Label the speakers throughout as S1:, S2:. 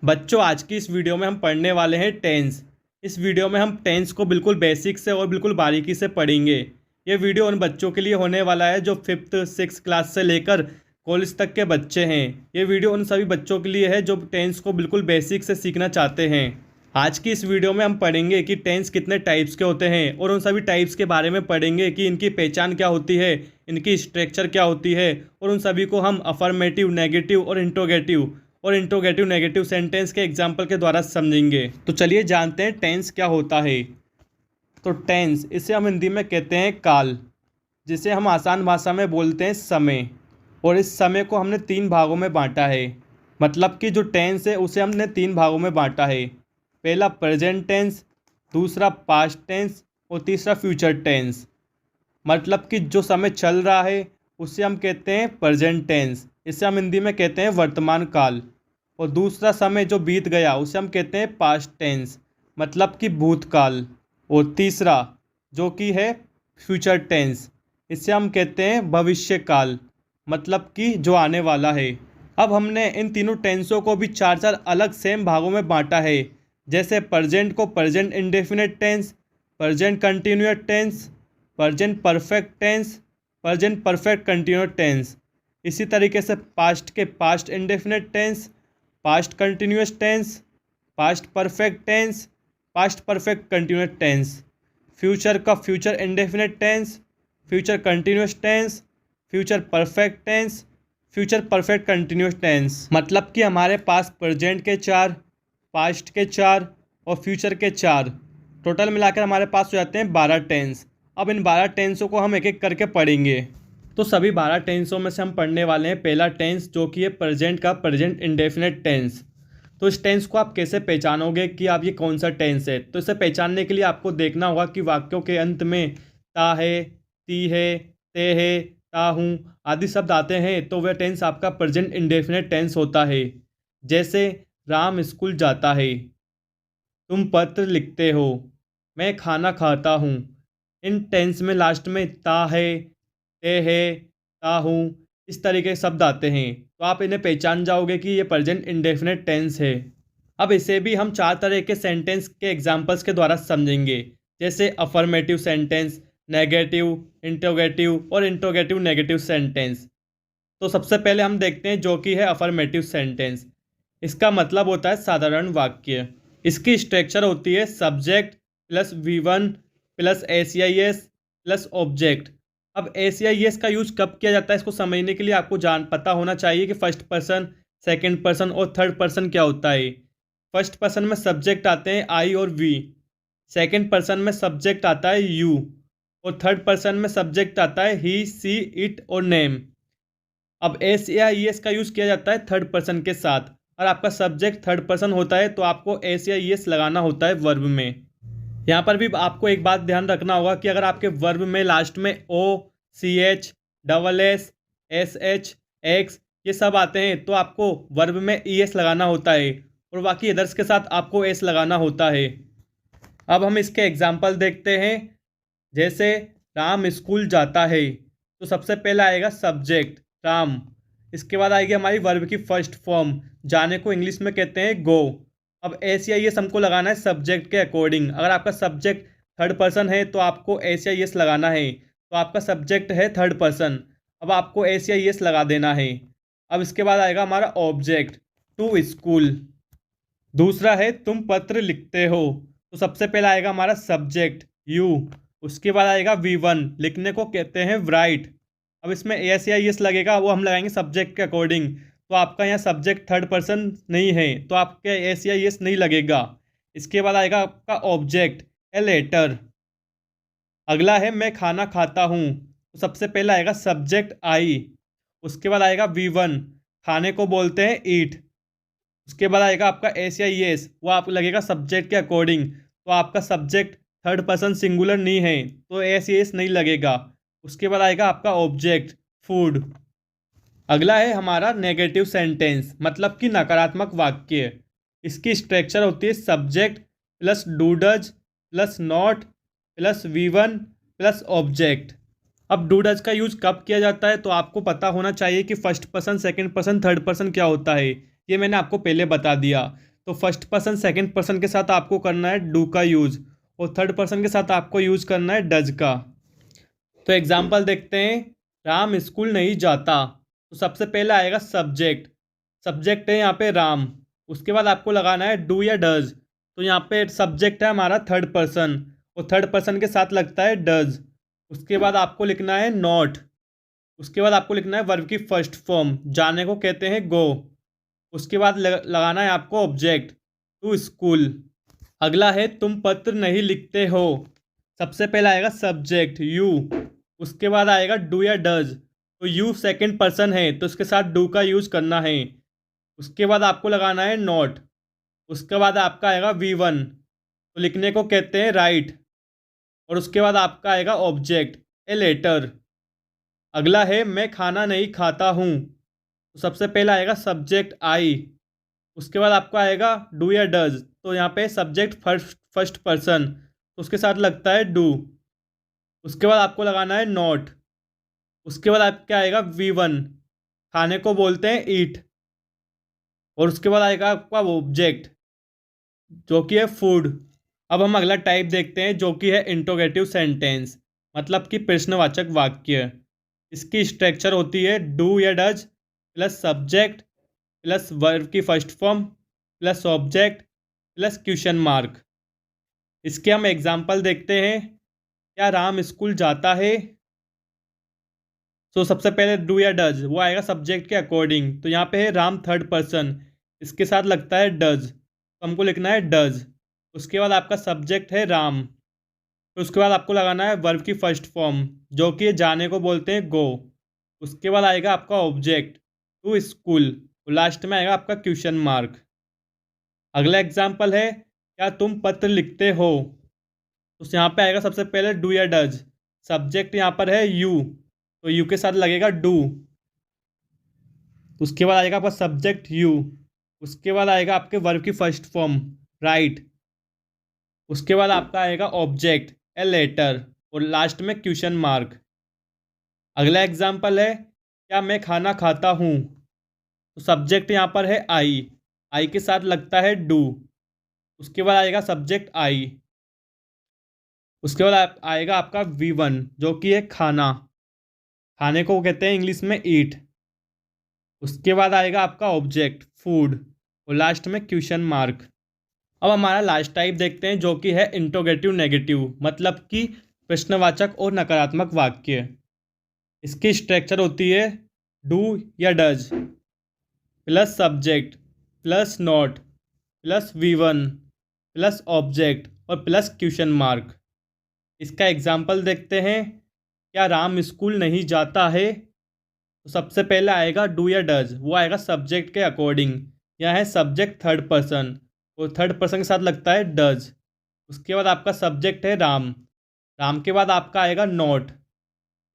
S1: बच्चों, आज की इस वीडियो में हम पढ़ने वाले हैं टेंस। इस वीडियो में हम टेंस को बिल्कुल बेसिक से और बिल्कुल बारीकी से पढ़ेंगे। ये वीडियो उन बच्चों के लिए होने वाला है जो 5th 6th क्लास से लेकर कॉलेज तक के बच्चे हैं। ये वीडियो उन सभी बच्चों के लिए है जो टेंस को बिल्कुल बेसिक से सीखना चाहते हैं। आज की इस वीडियो में हम पढ़ेंगे कि टेंस कितने टाइप्स के होते हैं और उन सभी टाइप्स के बारे में पढ़ेंगे कि इनकी पहचान क्या होती है, इनकी स्ट्रक्चर क्या होती है और उन सभी को हम अफर्मेटिव, नेगेटिव और इंट्रोगेटिव नेगेटिव सेंटेंस के एग्जाम्पल के द्वारा समझेंगे। तो चलिए जानते हैं टेंस क्या होता है। तो टेंस, इसे हम हिंदी में कहते हैं काल, जिसे हम आसान भाषा में बोलते हैं समय। और इस समय को हमने 3 भागों में बांटा है। मतलब कि जो टेंस है उसे हमने 3 भागों में बांटा है। पहला प्रेजेंट टेंस, दूसरा पास्ट टेंस और तीसरा फ्यूचर टेंस। मतलब कि जो समय चल रहा है उसे हम कहते हैं प्रेजेंट टेंस, इसे हम हिंदी में कहते हैं वर्तमान काल। और दूसरा समय जो बीत गया उसे हम कहते हैं पास्ट टेंस, मतलब कि भूतकाल। और तीसरा जो कि है फ्यूचर टेंस, इसे हम कहते हैं भविष्य काल, मतलब कि जो आने वाला है। अब हमने इन तीनों टेंसों को भी 4 अलग सेम भागों में बांटा है। जैसे प्रेजेंट को present indefinite tense, present continuous tense, present perfect tense, present perfect continuous tense. इसी तरीके से पास्ट के past indefinite tense, past continuous tense, past perfect tense, past perfect continuous tense. Future का future indefinite tense, future continuous tense, future perfect tense, future perfect continuous tense. मतलब कि हमारे पास present के 4, past के 4 और फ्यूचर के 4, total मिलाकर हमारे पास हो जाते हैं 12 टेंस। अब इन 12 टेंसों को हम एक एक करके पढ़ेंगे। तो सभी 12 टेंसों में से हम पढ़ने वाले हैं पहला टेंस, जो कि है प्रेजेंट का प्रेजेंट इंडेफिनिट टेंस। तो इस टेंस को आप कैसे पहचानोगे कि आप ये कौन सा टेंस है? तो इसे पहचानने के लिए आपको देखना होगा कि वाक्यों के अंत में ता है, ती है, ते है, ता हूँ आदि शब्द आते हैं तो वह टेंस आपका प्रेजेंट इंडेफिनिट टेंस होता है। जैसे राम स्कूल जाता है, तुम पत्र लिखते हो, मैं खाना खाता हूँ। इन टेंस में लास्ट में ता है, ते है, ता हूँ इस तरीके के शब्द आते हैं, तो आप इन्हें पहचान जाओगे कि ये प्रेजेंट इंडेफिनिट टेंस है। अब इसे भी हम 4 तरह के सेंटेंस के एग्जाम्पल्स के द्वारा समझेंगे। जैसे अफर्मेटिव सेंटेंस, नेगेटिव, इंट्रोगेटिव और इंट्रोगेटिव नेगेटिव सेंटेंस। तो सबसे पहले हम देखते हैं जो कि है अफर्मेटिव सेंटेंस। इसका मतलब होता है साधारण वाक्य। इसकी स्ट्रक्चर होती है subject plus V1 plus ACIS plus object. अब ACIS का यूज कब किया जाता है इसको समझने के लिए आपको पता होना चाहिए कि फर्स्ट पर्सन, सेकंड पर्सन और थर्ड पर्सन क्या होता है। फर्स्ट पर्सन में सब्जेक्ट आते हैं I और V, सेकंड पर्सन में सब्जेक्ट आता है यू और थर्ड पर्सन में सब्जेक्ट आता है ही, सी, इट और नेम। अब ACIS का यूज़ किया जाता है थर्ड पर्सन के साथ। और आपका सब्जेक्ट थर्ड पर्सन होता है तो आपको ACIS लगाना होता है वर्ब में। यहाँ पर भी आपको एक बात ध्यान रखना होगा कि अगर आपके वर्ब में लास्ट में O, CH, SS, SH, X ये सब आते हैं तो आपको वर्ब में ES लगाना होता है और बाकी अदर्स के साथ आपको S लगाना होता है। अब हम इसके एग्जाम्पल देखते हैं। जैसे राम स्कूल जाता है, तो सबसे पहला आएगा सब्जेक्ट राम, इसके बाद आएगी हमारी वर्ब की फर्स्ट फॉर्म, जाने को इंग्लिश में कहते हैं गो। अब ACIS हमको लगाना है सब्जेक्ट के अकॉर्डिंग। अगर आपका सब्जेक्ट थर्ड पर्सन है तो आपको ACIS लगाना है, तो आपका सब्जेक्ट है थर्ड पर्सन, अब आपको ACIS लगा देना है। अब इसके बाद आएगा हमारा ऑब्जेक्ट टू स्कूल, दूसरा है तुम पत्र लिखते हो, तो सबसे पहला आएगा हमारा सब्जेक्ट यू, उसके बाद आएगा V1, लिखने को कहते हैं राइट। अब इसमें ACIS लगेगा, वो हम लगाएंगे सब्जेक्ट के अकॉर्डिंग। तो आपका यहाँ सब्जेक्ट थर्ड पर्सन नहीं है तो आपके ACIS नहीं लगेगा। इसके बाद आएगा आपका ऑब्जेक्ट ए लेटर। अगला है मैं खाना खाता हूँ, तो सबसे पहला आएगा सब्जेक्ट आई, उसके बाद आएगा V1, खाने को बोलते हैं ईट। उसके बाद आएगा आपका ACIS, वो आप लगेगा सब्जेक्ट के अकॉर्डिंग, तो आपका सब्जेक्ट थर्ड पर्सन सिंगुलर नहीं है तो ACIS नहीं लगेगा। उसके बाद आएगा आपका ऑब्जेक्ट फूड। अगला है हमारा नेगेटिव सेंटेंस, मतलब कि नकारात्मक वाक्य। इसकी स्ट्रक्चर होती है subject plus do does plus not plus V1 plus object. अब डू डज का यूज कब किया जाता है तो आपको पता होना चाहिए कि first person, second person, third person क्या होता है। ये मैंने आपको पहले बता दिया। तो फर्स्ट पर्सन सेकंड पर्सन के साथ आपको करना है डू का यूज़ और थर्ड पर्सन के साथ आपको यूज़ करना है डज का। तो एग्जाम्पल देखते हैं। राम स्कूल नहीं जाता, तो सबसे पहले आएगा सब्जेक्ट। सब्जेक्ट है यहाँ पे राम, उसके बाद आपको लगाना है डू या डज। तो यहाँ पे सब्जेक्ट है हमारा थर्ड पर्सन और थर्ड पर्सन के साथ लगता है डज। उसके बाद आपको लिखना है नॉट। उसके बाद आपको लिखना है वर्ब की फर्स्ट फॉर्म, जाने को कहते हैं गो। उसके बाद लगाना है आपको ऑब्जेक्ट टू स्कूल। अगला है तुम पत्र नहीं लिखते हो। सबसे पहला आएगा सब्जेक्ट यू, उसके बाद आएगा डू या डज। तो यू सेकंड पर्सन है तो उसके साथ डू का यूज़ करना है। उसके बाद आपको लगाना है नॉट। उसके बाद आपका आएगा वी1, तो लिखने को कहते हैं राइट। और उसके बाद आपका आएगा ऑब्जेक्ट ए लेटर। अगला है मैं खाना नहीं खाता हूँ। तो सबसे पहला आएगा सब्जेक्ट आई, उसके बाद आपका आएगा डू या डज। तो यहाँ पे सब्जेक्ट फर्स्ट पर्सन, तो उसके साथ लगता है डू। उसके बाद आपको लगाना है नॉट। उसके बाद आपका आएगा वी1, खाने को बोलते हैं ईट। और उसके बाद आएगा आपका ऑब्जेक्ट जो कि है फूड। अब हम अगला टाइप देखते हैं जो कि है इंट्रोगेटिव सेंटेंस, मतलब कि प्रश्नवाचक वाक्य। इसकी स्ट्रक्चर होती है डू या does plus subject plus verb की first form plus object plus question mark. इसके हम एग्जाम्पल देखते हैं। क्या राम स्कूल जाता है? तो सबसे पहले डू या डज वो आएगा सब्जेक्ट के अकॉर्डिंग। तो यहाँ पे है राम थर्ड पर्सन, इसके साथ लगता है डज, तो हमको लिखना है डज। उसके बाद आपका सब्जेक्ट है राम, तो उसके बाद आपको लगाना है वर्ब की फर्स्ट फॉर्म जो कि जाने को बोलते हैं गो। उसके बाद आएगा आपका ऑब्जेक्ट टू स्कूल और लास्ट में आएगा आपका क्वेश्चन मार्क। अगला एग्जाम्पल है क्या तुम पत्र लिखते हो? तो यहाँ पे आएगा सबसे पहले डू या डज। सब्जेक्ट यहाँ पर है यू, तो यू के साथ लगेगा डू। उसके बाद आएगा आपका सब्जेक्ट यू, उसके बाद आएगा आपके वर्ब की फर्स्ट फॉर्म राइट। उसके बाद आपका आएगा ऑब्जेक्ट ए लेटर और लास्ट में क्वेश्चन मार्क। अगला एग्जाम्पल है क्या मैं खाना खाता हूँ? तो सब्जेक्ट यहाँ पर है आई के साथ लगता है डू। उसके बाद आएगा सब्जेक्ट आई, उसके बाद आएगा आपका वी1 जो कि है खाना, खाने को कहते हैं इंग्लिश में ईट। उसके बाद आएगा आपका ऑब्जेक्ट फूड और लास्ट में क्वेश्चन मार्क। अब हमारा लास्ट टाइप देखते हैं जो कि है इंट्रोगेटिव नेगेटिव, मतलब कि प्रश्नवाचक और नकारात्मक वाक्य। इसकी स्ट्रक्चर होती है डू या does plus subject plus not plus V1 plus object और प्लस क्वेश्चन मार्क। इसका एग्जाम्पल देखते हैं। क्या राम स्कूल नहीं जाता है? तो सबसे पहले आएगा डू या डज, वो आएगा सब्जेक्ट के अकॉर्डिंग। यहाँ है सब्जेक्ट थर्ड पर्सन और थर्ड पर्सन के साथ लगता है डज। उसके बाद आपका सब्जेक्ट है राम, राम के बाद आपका आएगा नॉट,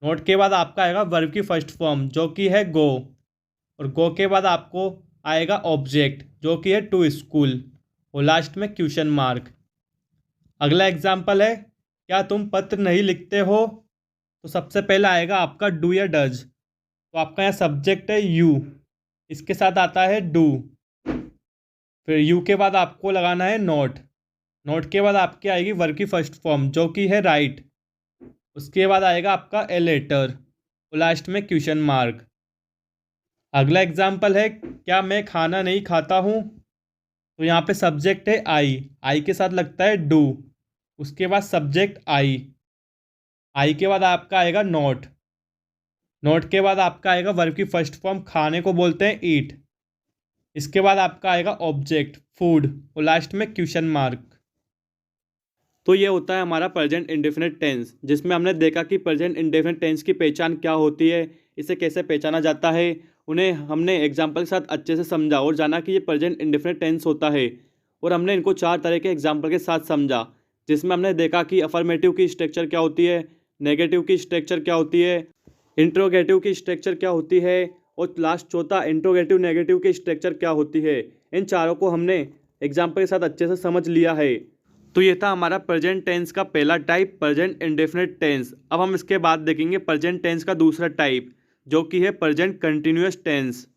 S1: नोट के बाद आपका आएगा वर्ब की फर्स्ट फॉर्म जो कि है गो और गो के बाद आपको आएगा ऑब्जेक्ट जो कि है टू स्कूल और लास्ट में क्वेश्चन मार्क। अगला एग्जाम्पल है क्या तुम पत्र नहीं लिखते हो? तो सबसे पहले आएगा आपका डू या डज। तो आपका यहाँ सब्जेक्ट है यू, इसके साथ आता है डू। फिर यू के बाद आपको लगाना है नोट, नोट के बाद आपकी आएगी वर्ब की फर्स्ट फॉर्म जो कि है राइट। उसके बाद आएगा आपका ए लेटर और लास्ट में क्वेश्चन मार्क। अगला एग्जाम्पल है क्या मैं खाना नहीं खाता हूँ? तो यहाँ पे सब्जेक्ट है आई के साथ लगता है डू। उसके बाद सब्जेक्ट आई के बाद आपका आएगा नोट, नोट के बाद आपका आएगा वर्ब की फर्स्ट फॉर्म खाने को बोलते हैं ईट। इसके बाद आपका आएगा ऑब्जेक्ट फूड और लास्ट में क्वेश्चन मार्क। तो ये होता है हमारा प्रेजेंट इंडेफिनिट टेंस, जिसमें हमने देखा कि प्रेजेंट इंडेफिनिट टेंस की पहचान क्या होती है, इसे कैसे पहचाना जाता है। उन्हें हमने एग्जाम्पल के साथ अच्छे से समझा और जाना कि ये प्रेजेंट इंडेफिनिट टेंस होता है। और हमने इनको 4 तरह के एग्जाम्पल के साथ समझा, जिसमें हमने देखा कि अफर्मेटिव की स्ट्रक्चर क्या होती है, नेगेटिव की स्ट्रक्चर क्या होती है, इंट्रोगेटिव की स्ट्रक्चर क्या होती है और लास्ट चौथा इंट्रोगेटिव नेगेटिव की स्ट्रक्चर क्या होती है। इन चारों को हमने एग्जाम्पल के साथ अच्छे से समझ लिया है। तो ये था हमारा प्रेजेंट टेंस का पहला टाइप, प्रेजेंट इंडेफिनिट टेंस। अब हम इसके बाद देखेंगे प्रेजेंट टेंस का दूसरा टाइप जो कि है प्रेजेंट कंटिन्यूअस टेंस।